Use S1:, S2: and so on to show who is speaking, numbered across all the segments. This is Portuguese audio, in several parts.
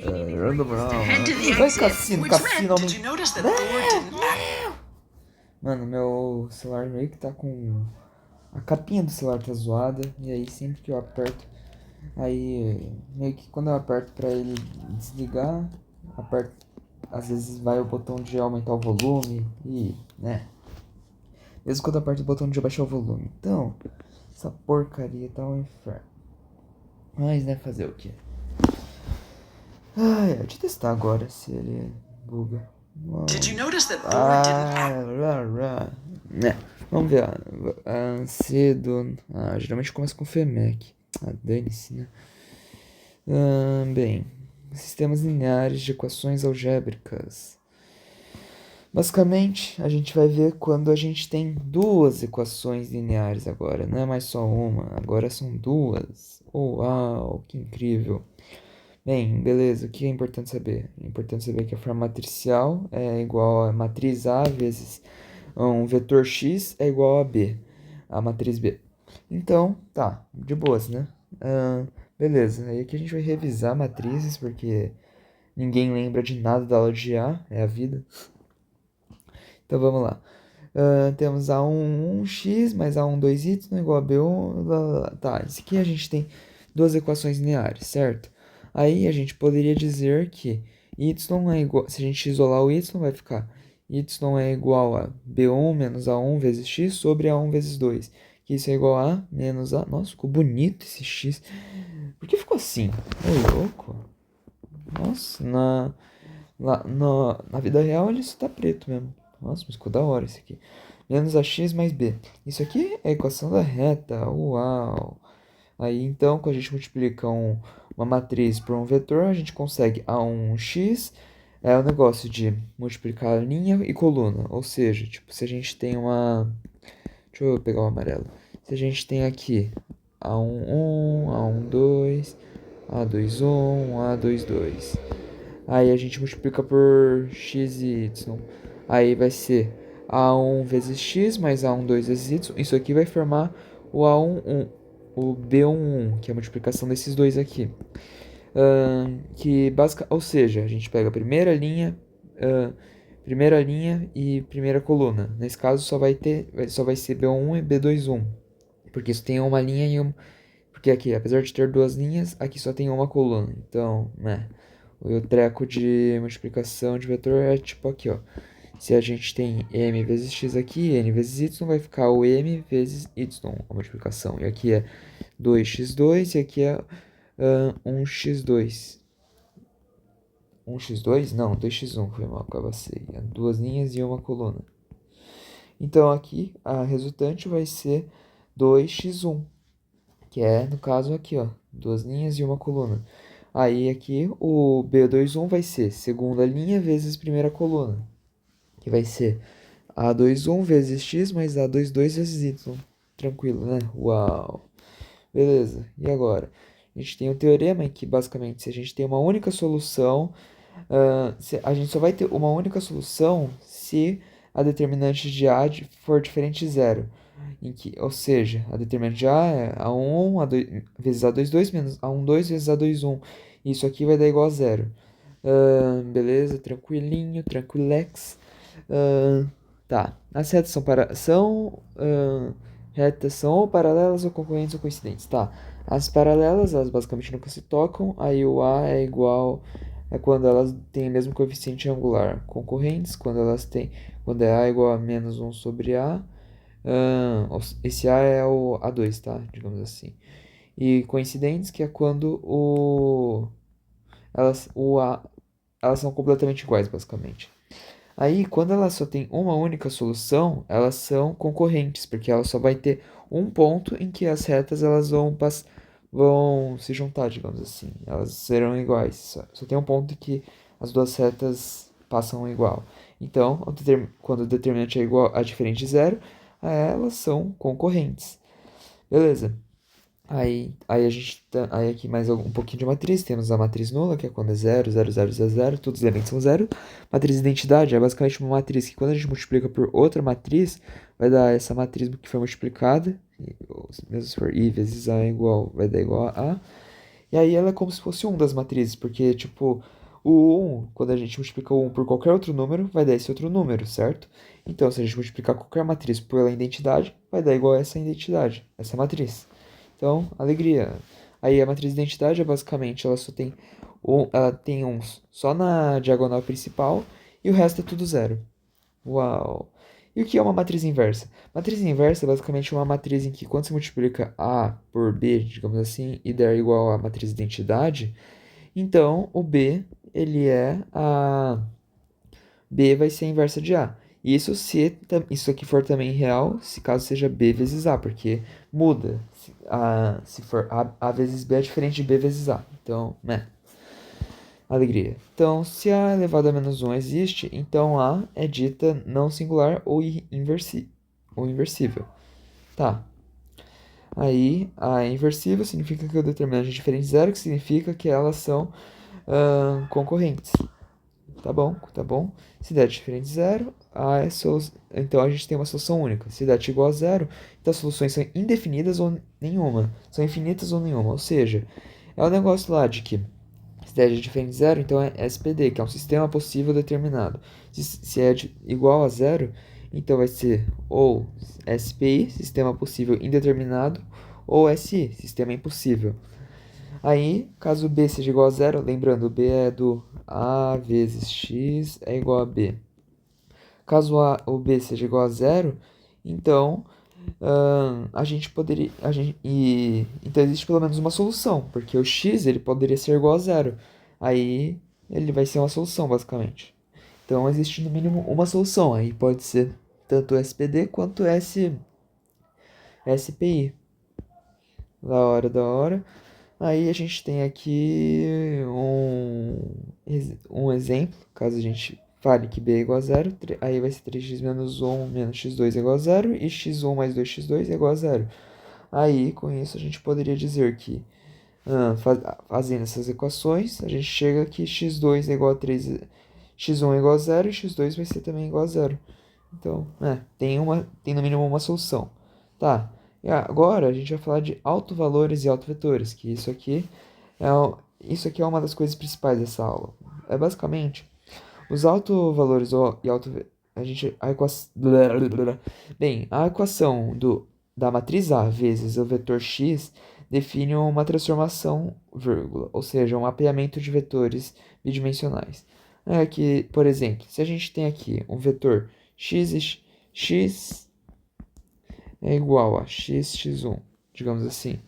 S1: Random Vai, cassino,
S2: Did you notice that Thor didn't...
S1: Mano, meu celular meio que tá com... A capinha do celular tá zoada. E aí sempre que eu aperto... Aí meio que quando eu aperto pra ele desligar... Aperto... Às vezes vai o botão de aumentar o volume. E, né? Mesmo quando eu aperto o botão de baixar o volume. Então, essa porcaria tá um inferno. Mas, né, fazer o quê? Deixa eu testar agora se ele buga.
S2: Did you notice that Thor
S1: Né? Vamos ver. Cedo. Geralmente começa com FEMEC. Dane-se, né? Bem. Sistemas lineares de equações algébricas. Basicamente, a gente vai ver quando a gente tem duas equações lineares agora. Não é mais só uma, agora são duas. Uau, que incrível. Bem, beleza, o que é importante saber? É importante saber que a forma matricial é igual a matriz A vezes um vetor X é igual a B, a matriz B. Então, tá, de boas, né? Beleza, aí aqui a gente vai revisar matrizes, porque ninguém lembra de nada da aula de A, é a vida. Então vamos lá. Temos A1 x mais A1 2y igual a B1, blá, blá, blá. Tá, isso aqui a gente tem duas equações lineares, certo? Aí a gente poderia dizer que y é igual, se a gente isolar o y, vai ficar y é igual a B1 menos A1 vezes x sobre A1 vezes 2. Que isso é igual a menos A... Nossa, ficou bonito esse x. Por que ficou assim? Ô, louco. Nossa, na vida real ele só tá preto mesmo. Nossa, mas ficou da hora esse aqui. Menos ax mais b. Isso aqui é a equação da reta. Uau! Aí então, quando a gente multiplica uma matriz por um vetor, a gente consegue A1x é o negócio de multiplicar linha e coluna. Ou seja, tipo, se a gente tem uma... Deixa eu pegar o amarelo. Se a gente tem aqui A11, A12, A21, A22. Aí a gente multiplica por x e y. Aí vai ser A1 vezes x mais A1 2 vezes y. Isso aqui vai formar o A11, o B11, que é a multiplicação desses dois aqui. Ou seja, a gente pega a primeira linha e primeira coluna. Nesse caso só vai ser B11 e B21, porque isso tem uma linha e porque aqui, apesar de ter duas linhas, aqui só tem uma coluna. Então, né? O treco de multiplicação de vetor é tipo aqui, ó. Se a gente tem m vezes x aqui, n vezes y, vai ficar o m vezes y, a multiplicação. E aqui é 2x2 e aqui é 1x2. 1x2? Não, 2x1, foi mal, acabacei. É duas linhas e uma coluna. Então aqui a resultante vai ser 2x1, que é, no caso aqui, ó, duas linhas e uma coluna. Aí aqui o B21 vai ser segunda linha vezes primeira coluna, que vai ser A21 vezes x mais A22 vezes y. Tranquilo, né? Uau! Beleza, e agora? A gente tem o teorema em que basicamente se a gente tem uma única solução, a gente só vai ter uma única solução se a determinante de A for diferente de zero. Ou seja, a determinante de A é A1 A2, vezes A22 menos A12 vezes A21. Isso aqui vai dar igual a zero. Beleza, tranquilinho, tranquilex. Tá, as retas retas são ou paralelas ou concorrentes ou coincidentes. Tá, as paralelas, elas basicamente nunca se tocam. Aí o A é igual... É quando elas têm o mesmo coeficiente angular. Concorrentes, quando é A igual a menos 1 sobre A. Esse A é o A2, tá? Digamos assim. E coincidentes, que é quando elas são completamente iguais, basicamente. Aí, quando elas só tem uma única solução, elas são concorrentes, porque ela só vai ter um ponto em que as retas elas vão se juntar, digamos assim. Elas serão iguais. Só tem um ponto em que as duas retas passam igual. Então, quando o determinante é igual a diferente de zero, elas são concorrentes. Beleza. Aí a gente aí aqui mais um pouquinho de matriz, temos a matriz nula, que é quando é 0, 0, 0, 0, 0, todos os elementos são zero. Matriz de identidade é basicamente uma matriz que quando a gente multiplica por outra matriz, vai dar essa matriz que foi multiplicada, mesmo se for i vezes a é igual, vai dar igual a A. E aí ela é como se fosse um das matrizes, porque, tipo, o 1, quando a gente multiplica o 1 por qualquer outro número, vai dar esse outro número, certo? Então, se a gente multiplicar qualquer matriz pela identidade, vai dar igual a essa identidade, essa matriz. Então, alegria. Aí a matriz de identidade é basicamente, ela tem uns só na diagonal principal e o resto é tudo zero. Uau! E o que é uma matriz inversa? Matriz inversa é basicamente uma matriz em que quando você multiplica A por B, digamos assim, e der igual à matriz de identidade, então o B, ele é a B vai ser a inversa de A. Isso se isso aqui for também real, se caso seja B vezes A, porque muda. Se for A vezes B é diferente de B vezes A. Então, né? Alegria. Então, se A elevado a menos 1 existe, então A é dita não singular ou inversível. Tá. Aí, A é inversível significa que o determinante é diferente de zero, que significa que elas são concorrentes. Tá bom, tá bom. Se det diferente de zero, então a gente tem uma solução única. Se det igual a zero, então as soluções são indefinidas ou nenhuma. São infinitas ou nenhuma. Ou seja, é o negócio lá de que se det é diferente de zero, então é SPD, que é um sistema possível determinado. Se é igual a zero, então vai ser ou SPI, sistema possível indeterminado, ou SI, sistema impossível. Aí, caso B seja igual a zero, lembrando, B é do A vezes X é igual a B. Caso o B seja igual a zero, então a gente poderia. Então existe pelo menos uma solução, porque o X ele poderia ser igual a zero. Aí ele vai ser uma solução, basicamente. Então existe no mínimo uma solução. Aí pode ser tanto SPD quanto SPI. Da hora, da hora. Aí a gente tem aqui um exemplo, caso a gente fale que b é igual a zero, aí vai ser 3x menos 1 menos x2 é igual a zero e x1 mais 2x2 é igual a zero. Aí, com isso, a gente poderia dizer que, fazendo essas equações, a gente chega que x2 é igual a 3, x1 é igual a zero e x2 vai ser também igual a zero. Então, tem no mínimo uma solução. Tá. E agora a gente vai falar de autovalores e autovetores, que isso aqui é uma das coisas principais dessa aula. É basicamente os autovalores e a gente a equação bem, a equação da matriz A vezes o vetor x define uma transformação, vírgula, ou seja, um mapeamento de vetores bidimensionais. É que, por exemplo, se a gente tem aqui um vetor x é igual a x1, digamos assim.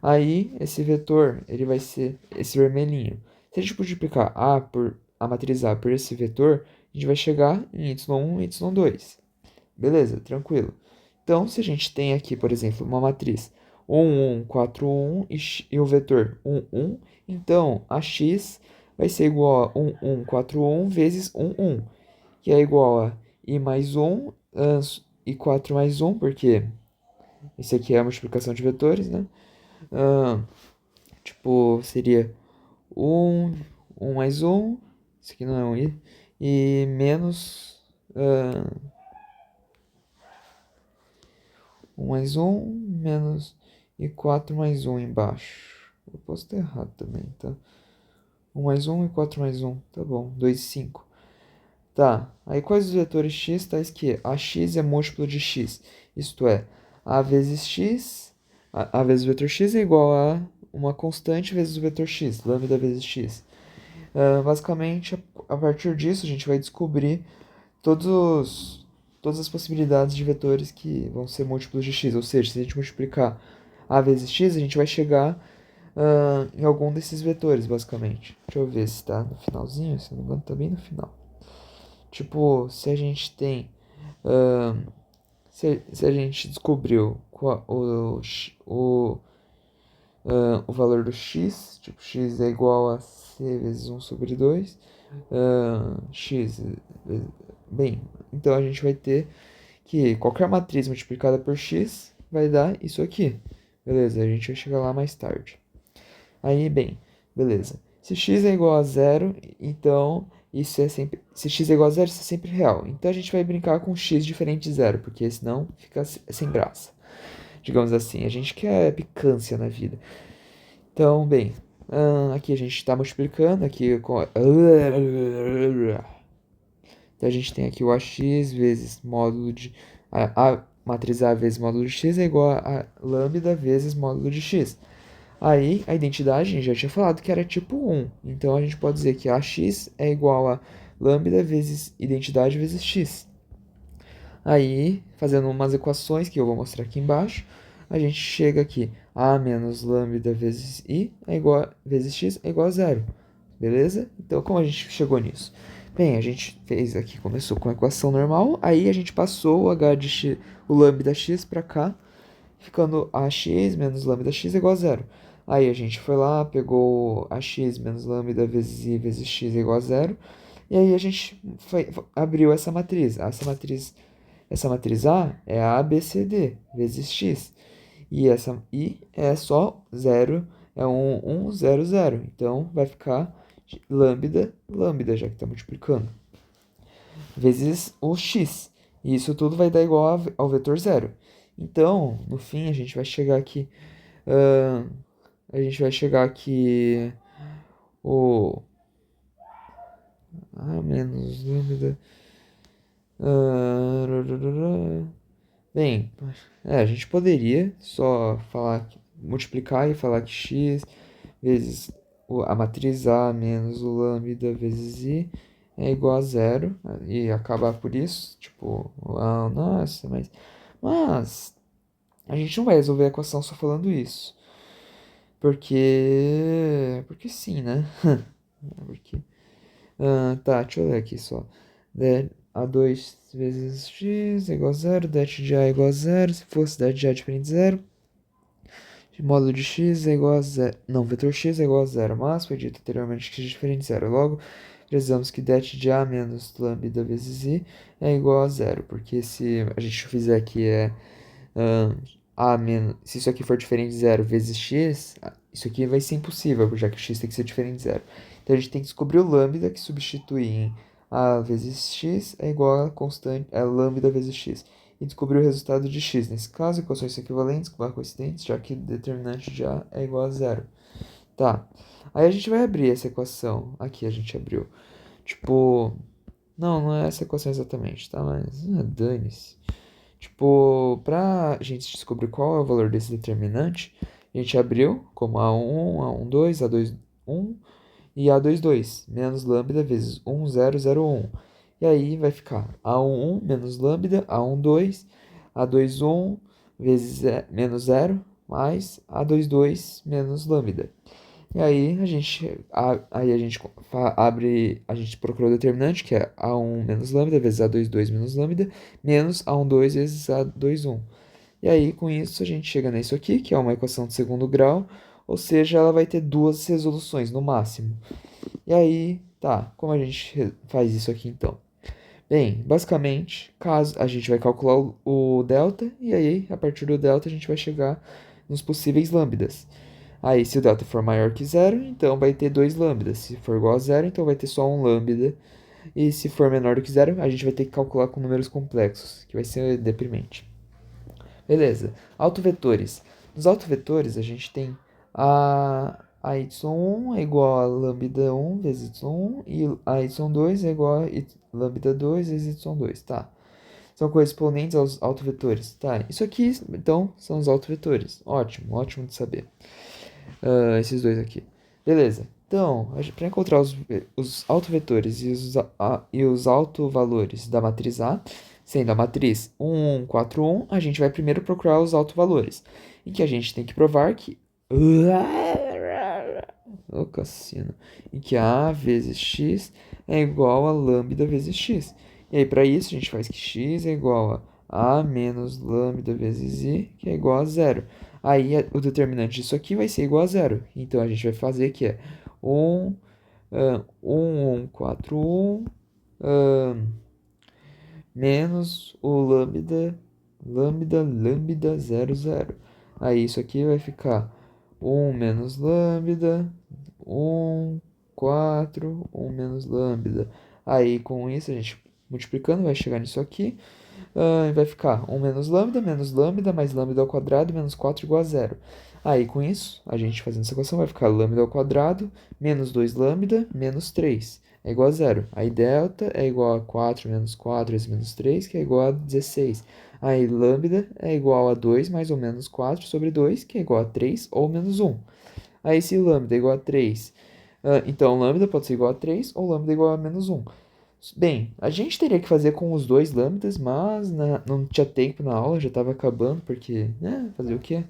S1: Aí, esse vetor, ele vai ser esse vermelhinho. Se a gente multiplicar a matriz A por esse vetor, a gente vai chegar em y1 e y2. Beleza, tranquilo. Então, se a gente tem aqui, por exemplo, uma matriz 1, 1, 4, 1 e o vetor 1, 1, então a x vai ser igual a 1, 1, 4, 1 vezes 1, 1, que é igual a i mais 1 e 4 mais 1, porque esse aqui é a multiplicação de vetores, né? Tipo, seria 1, 1 mais 1, isso aqui não é um i, e menos 1 mais 1, menos e 4 mais 1 embaixo. Eu posso ter errado também, tá? 1 mais 1 e 4 mais 1, tá bom, 2 e 5. Tá, aí quais os vetores x tais que ax é múltiplo de x, isto é, a vezes x, a vezes o vetor x é igual a uma constante vezes o vetor x, lambda vezes x. Basicamente, a partir disso, a gente vai descobrir todas as possibilidades de vetores que vão ser múltiplos de x, ou seja, se a gente multiplicar a vezes x, a gente vai chegar em algum desses vetores, basicamente. Deixa eu ver se está no finalzinho, se não me engano, está bem no final. Tipo, se a gente tem. Se a gente descobriu o valor do x, tipo, x é igual a c vezes 1 sobre 2, x. Bem, então a gente vai ter que qualquer matriz multiplicada por x vai dar isso aqui. Beleza, a gente vai chegar lá mais tarde. Aí, bem, beleza. Se x é igual a zero, então isso é sempre. Se x é igual a zero, isso é sempre real. Então a gente vai brincar com x diferente de zero, porque senão fica sem graça. Digamos assim, a gente quer picância na vida. Então, bem, Aqui a gente está multiplicando aqui com... Então a gente tem aqui o ax vezes módulo de... A matriz A vezes módulo de x é igual a lambda vezes módulo de x. Aí, a identidade, a gente já tinha falado que era tipo 1. Então, a gente pode dizer que ax é igual a lambda vezes identidade vezes x. Aí, fazendo umas equações que eu vou mostrar aqui embaixo, a gente chega aqui. A menos lambda vezes i é igual vezes x é igual a zero. Beleza? Então, como a gente chegou nisso? Bem, a gente fez aqui, começou com a equação normal, aí a gente passou o h de x, o lambda x para cá, ficando ax menos lambda x é igual a zero. Aí a gente foi lá, pegou ax menos lambda vezes i vezes x é igual a zero. E aí a gente abriu essa matriz. Essa matriz A é a ABCD vezes x. E essa I é só zero, é 1, 1, 0, 0. Então vai ficar lambda, lambda, já que está multiplicando, vezes o x. E isso tudo vai dar igual ao vetor zero. Então, no fim, a gente vai chegar aqui. ah, a gente vai chegar aqui. O. Menos lambda. Bem, a gente poderia só falar, multiplicar e falar que x vezes a matriz A menos o lambda vezes i é igual a zero e acabar por isso, tipo, nossa, mas a gente não vai resolver a equação só falando isso, porque sim, né? Porque, tá, deixa eu ler aqui só. A2 vezes x é igual a zero, det de A é igual a zero, se fosse det de A diferente de zero, módulo de x é igual a zero, não, vetor x é igual a zero, mas foi dito anteriormente que x é diferente de zero, logo precisamos que det de A menos lambda vezes i é igual a zero, porque se a gente fizer aqui A menos, se isso aqui for diferente de zero vezes x, isso aqui vai ser impossível, já que o x tem que ser diferente de zero. Então a gente tem que descobrir o lambda que substitui em A vezes x é igual a constante, a lambda vezes x. E descobrir o resultado de x. Nesse caso, equações são equivalentes, coincidentes, já que o determinante de A é igual a zero. Tá. Aí a gente vai abrir essa equação. Aqui a gente abriu. Tipo. Não é essa equação exatamente, tá? Mas dane-se. Tipo, pra gente descobrir qual é o valor desse determinante, a gente abriu como A1, A12, A21 e A22, menos lambda vezes 1, 0, 0, 1. E aí vai ficar A11 menos lambda, A12, A21 vezes menos 0, mais A22 menos lambda. E aí a gente procurou o determinante, que é A1 menos lambda vezes A22 menos lambda, menos A12 vezes A21. E aí, com isso, a gente chega nisso aqui, que é uma equação de segundo grau, ou seja, ela vai ter duas resoluções no máximo. E aí, tá, como a gente faz isso aqui então? Bem, basicamente, caso a gente vai calcular o delta, e aí, a partir do delta, a gente vai chegar nos possíveis lambdas. Aí, se o delta for maior que zero, então vai ter dois lambdas. Se for igual a zero, então vai ter só um lambda. E se for menor do que zero, a gente vai ter que calcular com números complexos, que vai ser deprimente. Beleza. Autovetores. Nos autovetores, a gente tem a y1 é igual a lambda 1 vezes y1 e a y2 é igual a lambda 2 vezes y2, tá? São correspondentes aos autovetores, tá? Isso aqui, então, são os autovetores. Ótimo, ótimo de saber. Esses dois aqui. Beleza. Então, para encontrar os autovetores e os autovalores da matriz A, sendo a matriz 1, 1, 4, 1, a gente vai primeiro procurar os autovalores. Em que a gente tem que provar que... Ô, cassino. Em que A vezes X é igual a lambda vezes X. E aí, para isso, a gente faz que X é igual a menos lambda vezes I, que é igual a zero. Aí, o determinante disso aqui vai ser igual a zero. Então, a gente vai fazer que é 1, 1, 4, 1, menos o lambda 0, 0. Aí, isso aqui vai ficar 1 menos lambda, 1, 4, 1 menos lambda. Aí, com isso, a gente multiplicando vai chegar nisso aqui. Vai ficar 1 menos lambda, mais lambda ao quadrado, menos 4 igual a zero. Aí, com isso, a gente fazendo essa equação vai ficar lambda ao quadrado menos 2 lambda menos 3 é igual a zero. Aí, delta é igual a 4 menos 4 vezes menos 3, que é igual a 16. Aí, lambda é igual a 2 mais ou menos 4 sobre 2, que é igual a 3 ou menos 1. Aí, se lambda é igual a 3, então lambda pode ser igual a 3 ou lambda é igual a menos 1. Bem, a gente teria que fazer com os dois lambdas, mas não tinha tempo na aula, já estava acabando, porque, né, fazer o quê?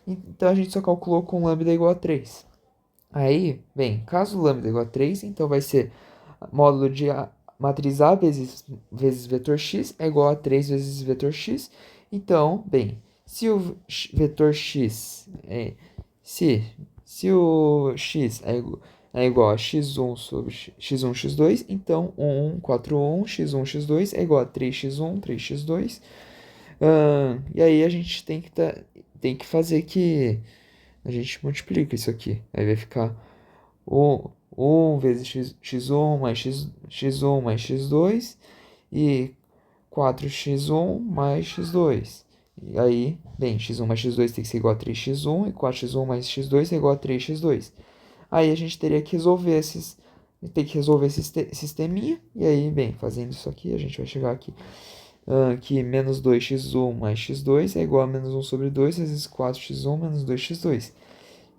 S1: Então a gente só calculou com lambda igual a 3. Aí, bem, caso lambda igual a 3, então vai ser módulo de matriz A vezes vetor x é igual a 3 vezes vetor x. Então, bem, se o vetor x se, se o x é igual a x1 sobre x1, x2, então 1, 4, 1, x1, x2 é igual a 3x1, 3x2. E aí a gente tem que fazer que a gente multiplica isso aqui. Aí vai ficar 1 vezes x1 mais x1 mais x2 e 4x1 mais x2. E aí, bem, x1 mais x2 tem que ser igual a 3x1 e 4x1 mais x2 é igual a 3x2. Aí a gente teria que resolver esse sisteminha. E aí, bem, fazendo isso aqui, a gente vai chegar aqui. Que menos 2x1 mais x2 é igual a menos 1 sobre 2 vezes 4x1 menos 2x2.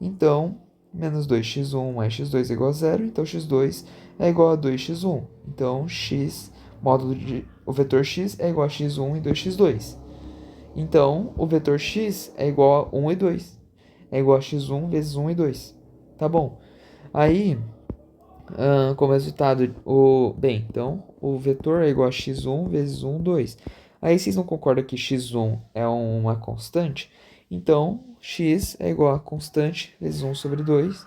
S1: Então, menos 2x1 mais x2 é igual a zero. Então, x2 é igual a 2x1. Então, o vetor x é igual a x1 e 2x2. Então, o vetor x é igual a 1 e 2. É igual a x1 vezes 1 e 2. Tá bom. Aí, como resultado, bem, então, o vetor é igual a x1 vezes 1, 2. Aí, vocês não concordam que x1 é uma constante? Então, x é igual a constante vezes 1 sobre 2.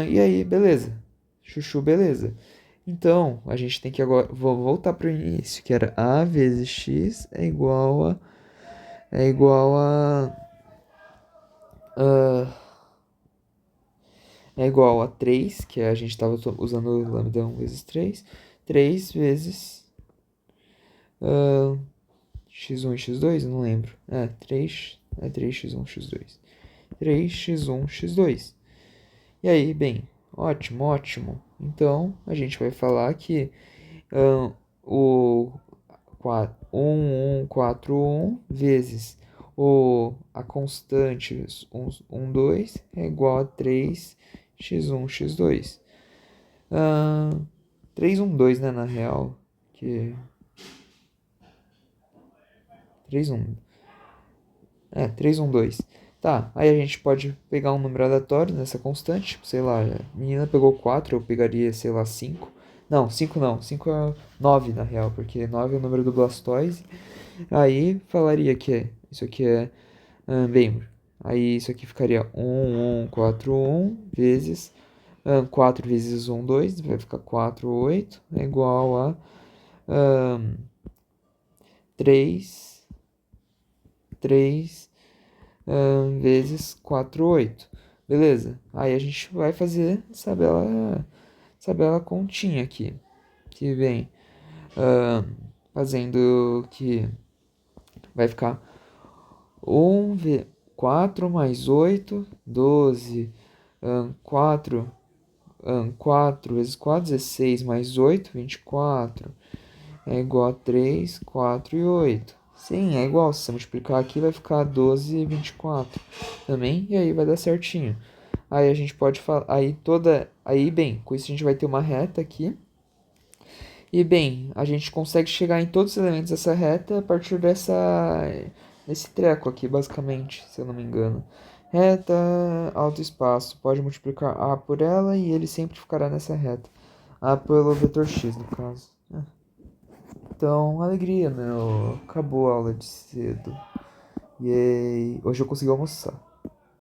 S1: E aí, beleza. Chuchu, beleza. Então, a gente tem que agora... Vou voltar para o início, que era a vezes x é igual a... É igual a... é igual a 3, que a gente estava usando o lambda 1 vezes 3. 3 vezes x1 e x2, não lembro. 3x1, x2. 3x1, x2. E aí, bem, ótimo, ótimo. Então, a gente vai falar que o 1, 1, 4, 1 vezes a constante 1, 2 é igual a 3x1, x2. 3, 1, 2, né, na real. Que 3, 1. 3, 1, 2. Tá, aí a gente pode pegar um número aleatório nessa constante. Tipo, sei lá, a menina pegou 4, eu pegaria, sei lá, 5. Não, 5 não. 5 é 9 na real, porque 9 é o número do Blastoise. Aí falaria que isso aqui é. Bem, aí isso aqui ficaria 1, 1, 4, 1 vezes 4 vezes 1, 2. Vai ficar 4, 8. É igual a 3 vezes 4, 8. Beleza? Aí a gente vai fazer essa bela continha aqui. Que vem fazendo que vai ficar 4 mais 8, 12. 4, 4 vezes 4, 16 mais 8, 24. É igual a 3, 4 e 8. Sim, é igual. Se você multiplicar aqui, vai ficar 12 e 24 também. E aí vai dar certinho. Aí a gente pode falar. Aí, bem, com isso a gente vai ter uma reta aqui. E, bem, a gente consegue chegar em todos os elementos dessa reta a partir desse treco aqui, basicamente, se eu não me engano. Reta, alto espaço. Pode multiplicar A por ela e ele sempre ficará nessa reta. A pelo vetor x, no caso. Então, alegria, meu. Acabou a aula de cedo. E hoje eu consegui almoçar.